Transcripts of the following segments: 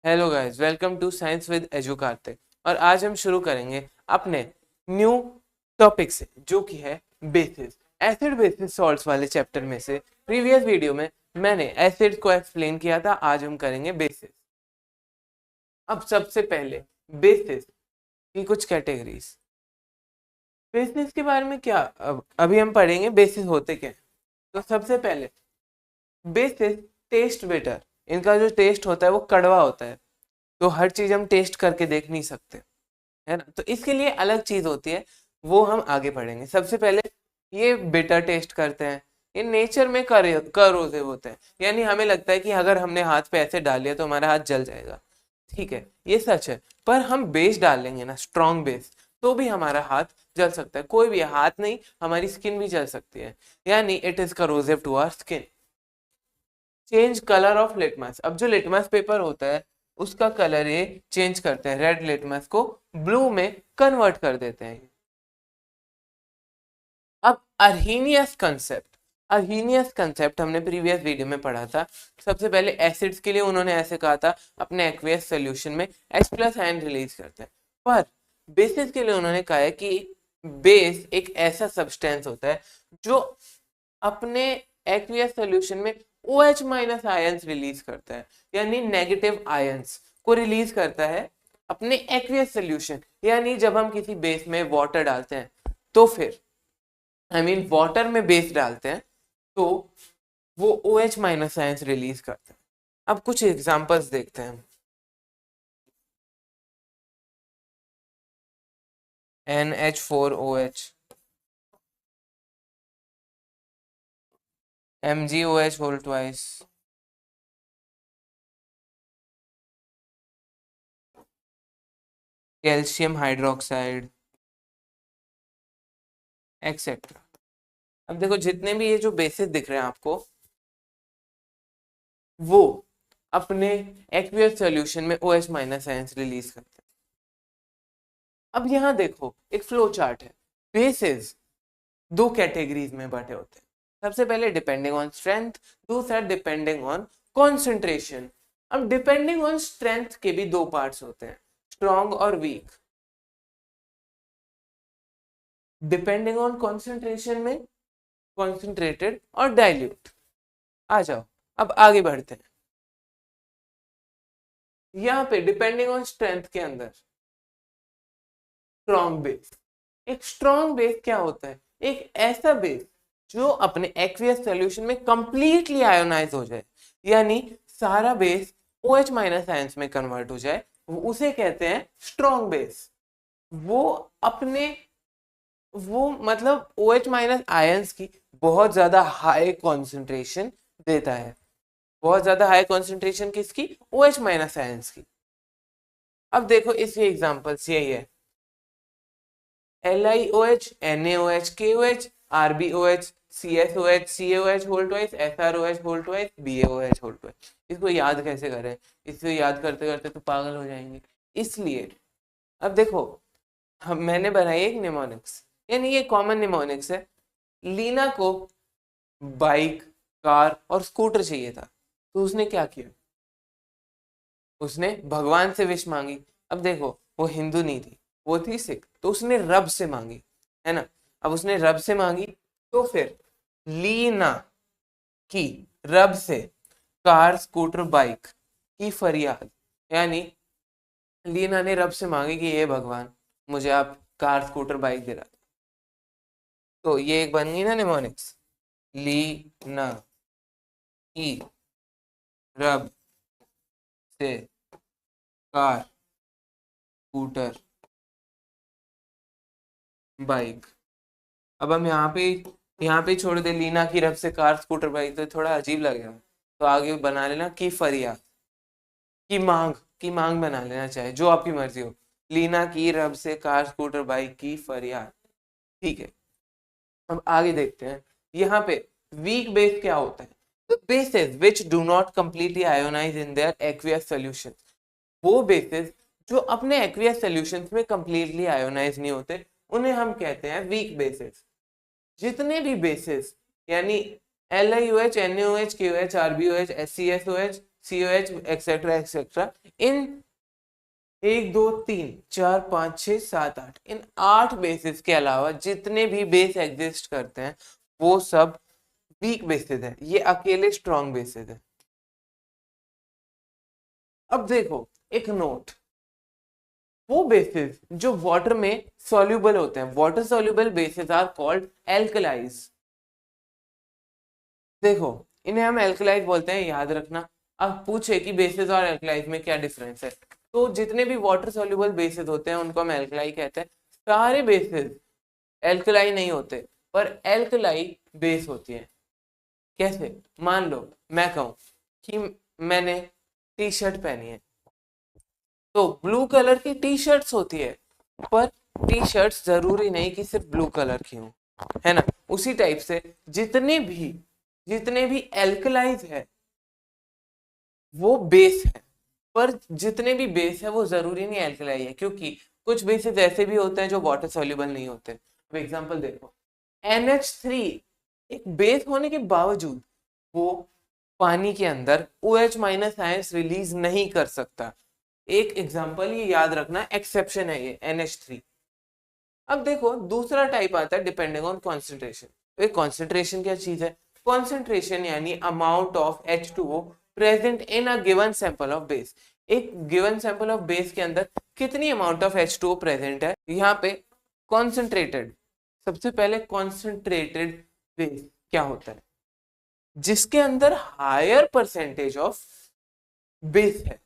Hello guys, welcome to science with edu Karthik. और आज हम शुरू करेंगे अपने न्यू टॉपिक से, जो कि है बेसिस। एसिड बेसिस सॉल्ट्स वाले चैप्टर में से प्रीवियस वीडियो में मैंने एसिड को एक्सप्लेन किया था। आज हम करेंगे बेसिस। अब सबसे पहले बेसिस की कुछ कैटेगरीज। बेसिस के बारे में क्या अभी हम पढ़ेंगे बेसिस होते क्या हैं। तो सबसे पहले बेसिस टेस्ट बेटर। इनका जो टेस्ट होता है वो कड़वा होता है, तो हर चीज हम टेस्ट करके देख नहीं सकते, है ना। तो इसके लिए अलग चीज होती है, वो हम आगे पढ़ेंगे। सबसे पहले ये बिटर टेस्ट करते हैं। ये नेचर में करोसिव होते हैं, यानी हमें लगता है कि अगर हमने हाथ पे ऐसे डाल लिया तो हमारा हाथ जल जाएगा। ठीक है, ये सच है। पर हम बेस डाल लेंगे ना, स्ट्रॉन्ग बेस, तो भी हमारा हाथ जल सकता है। कोई भी हाथ नहीं, हमारी स्किन भी जल सकती है, यानी it is corrosive to our skin. Change colour of litmus. अब जो लिटमस पेपर होता है उसका कलर ये चेंज करते हैं, रेड लिटमस को ब्लू में कन्वर्ट कर देते हैं। अब अर्हीनियस कंसेप्ट। अर्हीनियस कंसेप्ट हमने प्रीवियस वीडियो में पढ़ा था। सबसे पहले एसिड्स के लिए उन्होंने ऐसे कहा था, अपने एक्वियस सॉल्यूशन में H+ आयन रिलीज करते हैं। पर बेसिस के लिए उन्होंने कहा है कि बेस एक ऐसा सब्सटेंस होता है जो अपने एक्वियस सॉल्यूशन में OH- आयंस रिलीज करता है, यानी नेगेटिव आयंस को रिलीज करता है अपने एक्वियस सॉल्यूशन। यानी जब हम किसी बेस में वाटर डालते हैं तो फिर वाटर में बेस डालते हैं तो वो OH- आयंस रिलीज करते हैं। अब कुछ एग्जांपल्स देखते हैं। NH4OH, MgOH whole twice, calcium hydroxide, etcetera. अब देखो, जितने भी ये जो बेसिस दिख रहे हैं आपको, वो अपने एक्वियस सॉल्यूशन में OH- आयंस रिलीज करते हैं। अब यहाँ देखो, एक फ्लो चार्ट है। बेसिस दो कैटेगरीज में बांटे होते हैं। सबसे पहले डिपेंडिंग ऑन स्ट्रेंथ, दूसरा डिपेंडिंग ऑन कॉन्सेंट्रेशन। अब डिपेंडिंग ऑन स्ट्रेंथ के भी दो पार्ट्स होते हैं, स्ट्रॉन्ग और वीक। डिपेंडिंग ऑन कॉन्सेंट्रेशन में कॉन्सेंट्रेटेड और डाइल्यूट। आ जाओ, अब आगे बढ़ते हैं। यहाँ पे डिपेंडिंग ऑन स्ट्रेंथ के अंदर स्ट्रॉन्ग बेस। एक स्ट्रॉन्ग बेस क्या होता है? एक ऐसा बेस जो अपने एक्वियस सॉल्यूशन में कंप्लीटली आयोनाइज हो जाए, यानी सारा बेस OH- आयंस में कन्वर्ट हो जाए, उसे कहते हैं स्ट्रॉन्ग बेस। वो अपने वो मतलब OH- आयंस की बहुत ज्यादा हाई कॉन्सेंट्रेशन देता है। बहुत ज्यादा हाई कॉन्सेंट्रेशन किसकी? OH- आयंस की। अब देखो, इसकी एग्जांपल्स यही है, LiOH, NaOH, KOH, RbOH, CSOH, CaOH whole twice, SrOH whole twice, BaOH whole twice. इसको याद कैसे करें? इसको याद करते करते तो पागल हो जाएंगे। इसलिए अब देखो, मैंने बनाई एक निमोनिक्स, यानी ये कॉमन निमोनिक्स है। लीना को बाइक, कार और स्कूटर चाहिए था, तो उसने क्या किया? उसने भगवान से विश मांगी। अब देखो, वो हिंदू नहीं थी, वो थी सिख, तो उसने रब से मांगी, है ना। अब उसने रब से मांगी, तो फिर लीना की रब से कार, स्कूटर, बाइक की फरियाद, यानी लीना ने रब से मांगी कि ये भगवान, मुझे आप कार, स्कूटर, बाइक दिला। तो ये एक बन गई ना निमोनिक्स। लीना की रब से कार, स्कूटर, बाइक। अब हम यहाँ पे छोड़ दे लीना की रब से कार, स्कूटर, बाइक, तो थोड़ा अजीब लगेगा। तो आगे बना लेना की फरियाद, की मांग बना लेना, चाहे जो आपकी मर्जी हो। लीना की रब से कार, स्कूटर, बाइक की फरियाद। ठीक है, अब आगे देखते हैं। यहाँ पे वीक बेस क्या होता है? The bases which do not completely ionize in their aqueous solutions। वो बेसिस जो अपने एक्वियस सॉल्यूशंस में कंप्लीटली आयोनाइज नहीं होते, उन्हें हम कहते हैं वीक बेसिस। जितने भी बेसिस, यानी LiOH, NaOH, KOH, RbOH, SCSOH, COH etcetera etcetera. इन 1 2 3 4 5 6 7 8 इन 8 बेसिस के अलावा जितने भी बेस एग्जिस्ट करते हैं वो सब वीक बेसिस है, ये अकेले स्ट्रॉन्ग बेसिस है। अब देखो एक नोट, वो बेसिस जो वाटर में सॉल्युबल होते हैं, water soluble bases are called alkalis. देखो इन्हें हम एल्कलाइज बोलते हैं, याद रखना। अब पूछे कि बेसिस और एल्कलाइज में क्या डिफरेंस है, तो जितने भी वाटर सॉल्युबल बेसिस होते हैं उनको हम एल्कलाई कहते हैं। सारे बेसिस एल्कलाई नहीं होते पर एल्कलाई बेस होती है। कैसे? मान लो मैं कहूं कि मैंने टी शर्ट पहनी है, तो ब्लू कलर की टी शर्ट्स होती है, पर टी शर्ट्स जरूरी नहीं कि सिर्फ ब्लू कलर की हो, है ना। उसी टाइप से जितने भी एल्कलाइज है वो बेस है, पर जितने भी बेस है वो जरूरी नहीं एल्कलाई है, क्योंकि कुछ बेसिस ऐसे भी होते हैं जो वाटर सॉल्युबल नहीं होते। अब एग्जांपल देखो, NH3 एक बेस होने के बावजूद वो पानी के अंदर OH माइनस आयंस रिलीज नहीं कर सकता। एक एग्जांपल ये याद रखना, एक्सेप्शन है ये NH3। अब देखो दूसरा टाइप आता है डिपेंडिंग ऑन कॉन्सेंट्रेशन। तो कॉन्सेंट्रेशन क्या चीज है? कॉन्सेंट्रेशन यानी amount of H2O present in a given sample of base. एक गिवन सैंपल ऑफ बेस के अंदर कितनी अमाउंट ऑफ H2O प्रेजेंट है। यहाँ पे कॉन्सेंट्रेटेड, सबसे पहले कॉन्सेंट्रेटेड बेस क्या होता है? जिसके अंदर हायर परसेंटेज ऑफ बेस है।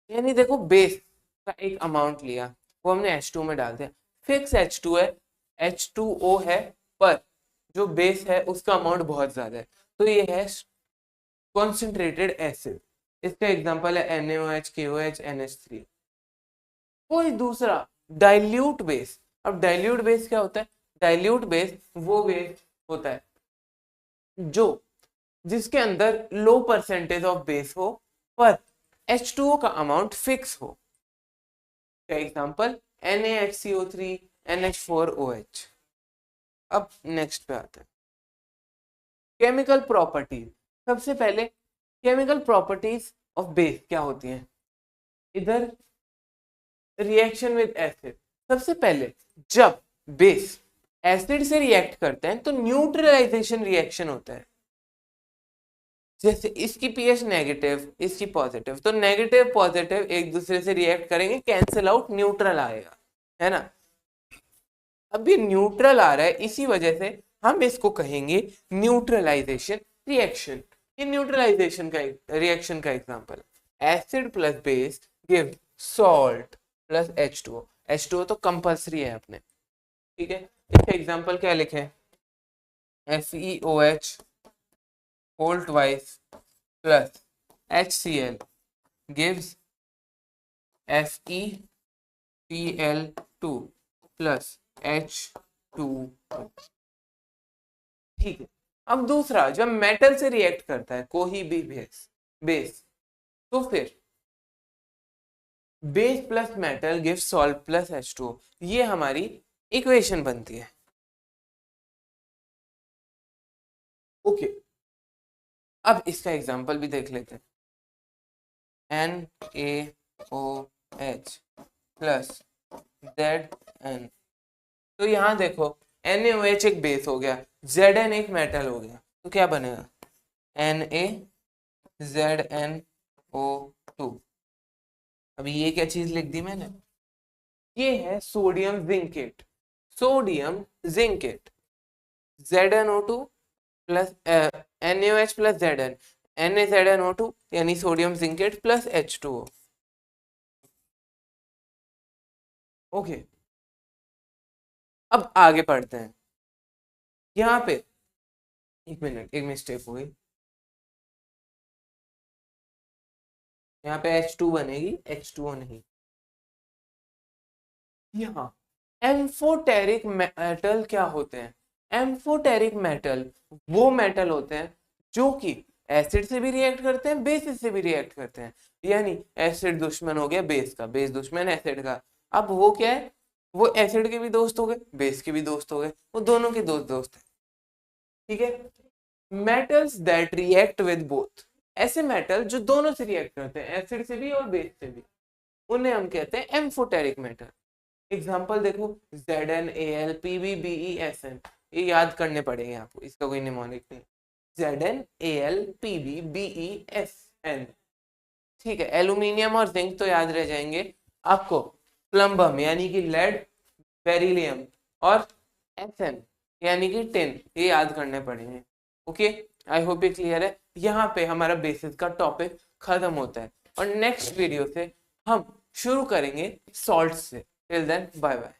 यानी देखो बेस का एक अमाउंट लिया, वो हमने H2O में डाल दिया, फिक्स H2 है, H2O है, पर जो बेस है उसका अमाउंट बहुत ज्यादा है, तो ये है कॉन्सेंट्रेटेड एसिड। इसका एग्जांपल है NaOH, KOH, NH3। कोई दूसरा डाइल्यूट बेस। अब डाइल्यूट बेस क्या होता है? डाइल्यूट बेस वो बेस होता है जो जिसके अंदर लो परसेंटेज ऑफ बेस हो पर H2O का अमाउंट फिक्स हो। क्या एग्जांपल? NaHCO3, NH4OH। अब नेक्स्ट पे आते हैं केमिकल प्रॉपर्टीज। सबसे पहले केमिकल प्रॉपर्टीज ऑफ बेस क्या होती हैं? इधर रिएक्शन विद एसिड। सबसे पहले जब बेस एसिड से रिएक्ट करते हैं तो न्यूट्रलाइजेशन रिएक्शन होता है। जैसे इसकी पीएच नेगेटिव, इसकी पॉजिटिव, तो नेगेटिव पॉजिटिव एक दूसरे से रिएक्ट करेंगे, कैंसिल आउट, न्यूट्रल आएगा, है ना। अब ये न्यूट्रल आ रहा है, इसी वजह से हम इसको कहेंगे न्यूट्रलाइजेशन रिएक्शन। ये न्यूट्रलाइजेशन का रिएक्शन का example, acid plus base give salt plus H2O। H2O तो कंपल्सरी है अपने, ठीक है। इसका एग्जांपल क्या लिखे? FeOH whole twice plus HCl gives FeCl2 plus H2O। ठीक है। अब दूसरा, जब मेटल से रिएक्ट करता है कोई भी बेस तो फिर base plus metal give salt plus H2O। ये हमारी इक्वेशन बनती है। ओके, अब इसका एग्जांपल भी देख लेते हैं। NaOH plus Zn। तो यहां देखो NaOH एक बेस हो गया, Zn एक मेटल हो गया, तो क्या बनेगा? NaZnO2। अभी ये क्या चीज लिख दी मैंने? ये है sodium zincate. Sodium zincate ZnO2 plus NaOH plus Zn, NaZnO2 यानी sodium zincate plus H2O। Okay, अब आगे पढ़ते हैं। यहाँ पे एक मिनट, एक मिस्टेक हो गई। यहाँ पे H2 बनेगी, H2O नहीं। यहाँ एम्फोटेरिक मेटल क्या होते हैं? एम्फोटेरिक मेटल वो मेटल होते हैं जो कि एसिड से भी रिएक्ट करते हैं, बेस से भी रिएक्ट करते हैं। यानी एसिड दुश्मन हो गया बेस का, बेस दुश्मन एसिड का। अब वो क्या है? वो एसिड के भी दोस्त हो गए, बेस के भी दोस्त हो गए, वो दोनों के दोस्त दोस्त है, ठीक है। Metals that react with both, ऐसे मेटल जो दोनों से रिएक्ट करते हैं, एसिड से भी और बेस से भी, उन्हें हम कहते हैं एम्फोटेरिक मेटल। एग्जाम्पल देखो, ZnAl PbBeSn, ये याद करने पड़ेंगे आपको, इसका कोई निमोनिक नहीं। ZnAl PbBeSn, ठीक है। एल्यूमिनियम और जिंक तो याद रह जाएंगे आपको। प्लम्बम यानी कि लेड, बेरिलियम और Sn यानी कि टिन, ये याद करने पड़ेंगे। ओके, आई होप ये क्लियर है। यहाँ पे हमारा बेसिस का टॉपिक खत्म होता है और नेक्स्ट वीडियो से हम शुरू करेंगे सॉल्ट से। Till then bye bye.